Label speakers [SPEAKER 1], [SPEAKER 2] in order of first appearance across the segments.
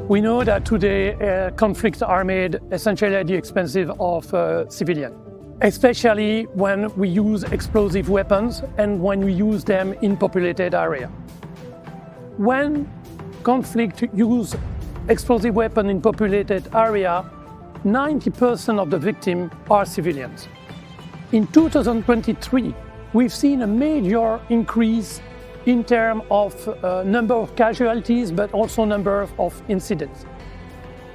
[SPEAKER 1] We know that today conflicts are made essentially at the expense of civilians, especially when we use explosive weapons and when we use them in populated areas. When conflict use explosive weapons in populated area, 90% of the victims are civilians. In 2023, we've seen a major increase in terms of number of casualties, but also number of incidents.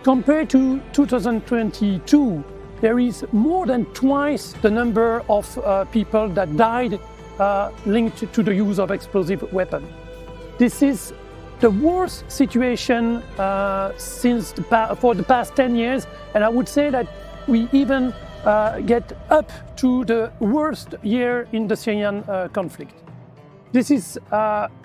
[SPEAKER 1] Compared to 2022, there is more than twice the number of people that died linked to the use of explosive weapons. This is the worst situation for the past 10 years, and I would say that we even get up to the worst year in the Syrian conflict. This is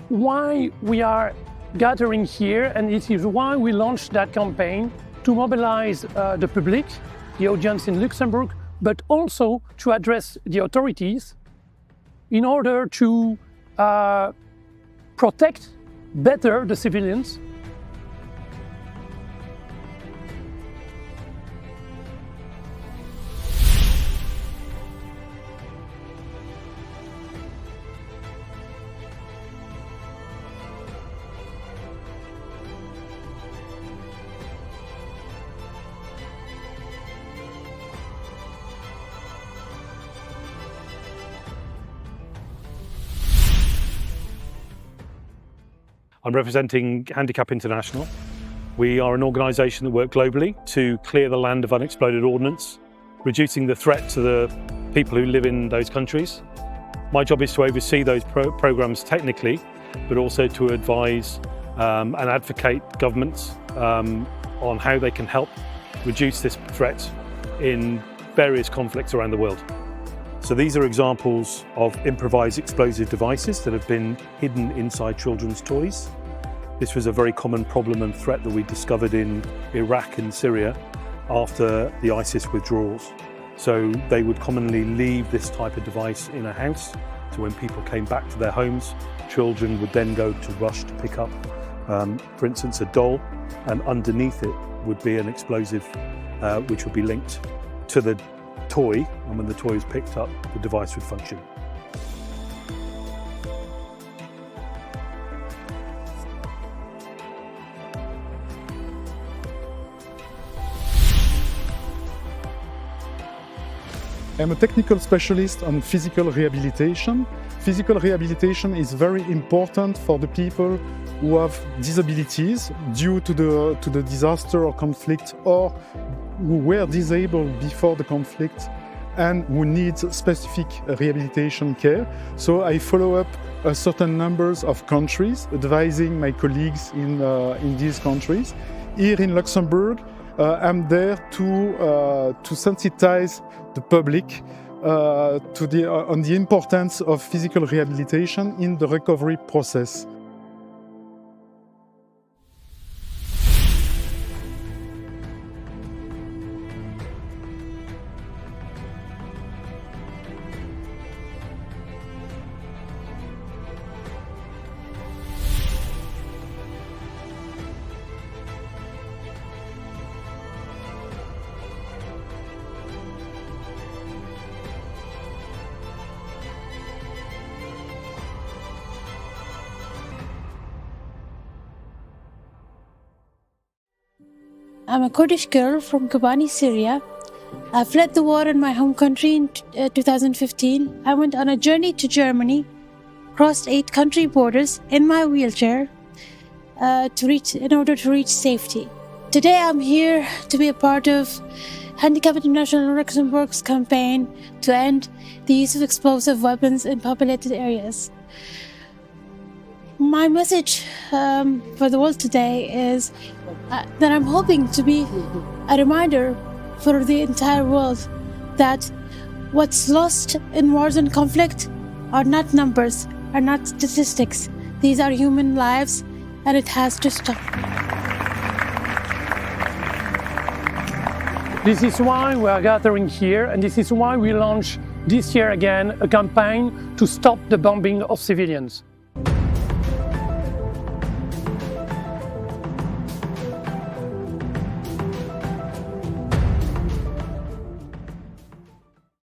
[SPEAKER 1] why we are gathering here, and it is why we launched that campaign to mobilize the public, the audience in Luxembourg, but also to address the authorities in order to protect better the civilians.
[SPEAKER 2] I'm representing Handicap International. We are an organisation that works globally to clear the land of unexploded ordnance, reducing the threat to the people who live in those countries. My job is to oversee those programmes technically, but also to advise and advocate governments on how they can help reduce this threat in various conflicts around the world. So these are examples of improvised explosive devices that have been hidden inside children's toys. This was a very common problem and threat that we discovered in Iraq and Syria after the ISIS withdrawals. So they would commonly leave this type of device in a house. So when people came back to their homes, children would then go to rush to pick up, for instance, a doll, and underneath it would be an explosive which would be linked to the toy, and when the toy is picked up, the device would function.
[SPEAKER 3] I'm a technical specialist on physical rehabilitation. Physical rehabilitation is very important for the people who have disabilities due to the disaster or conflict, or who were disabled before the conflict and who need specific rehabilitation care. So I follow up a certain numbers of countries, advising my colleagues in these countries. Here in Luxembourg, I'm there to sensitize the public on the importance of physical rehabilitation in the recovery process.
[SPEAKER 4] I'm a Kurdish girl from Kobani, Syria. I fled the war in my home country in 2015. I went on a journey to Germany, crossed 8 country borders in my wheelchair in order to reach safety. Today I'm here to be a part of Handicap International Luxembourg's campaign to end the use of explosive weapons in populated areas. My message for the world today is that I'm hoping to be a reminder for the entire world that what's lost in wars and conflict are not numbers, are not statistics. These are human lives, and it has to stop.
[SPEAKER 1] This is why we are gathering here, and this is why we launch this year again a campaign to stop the bombing of civilians.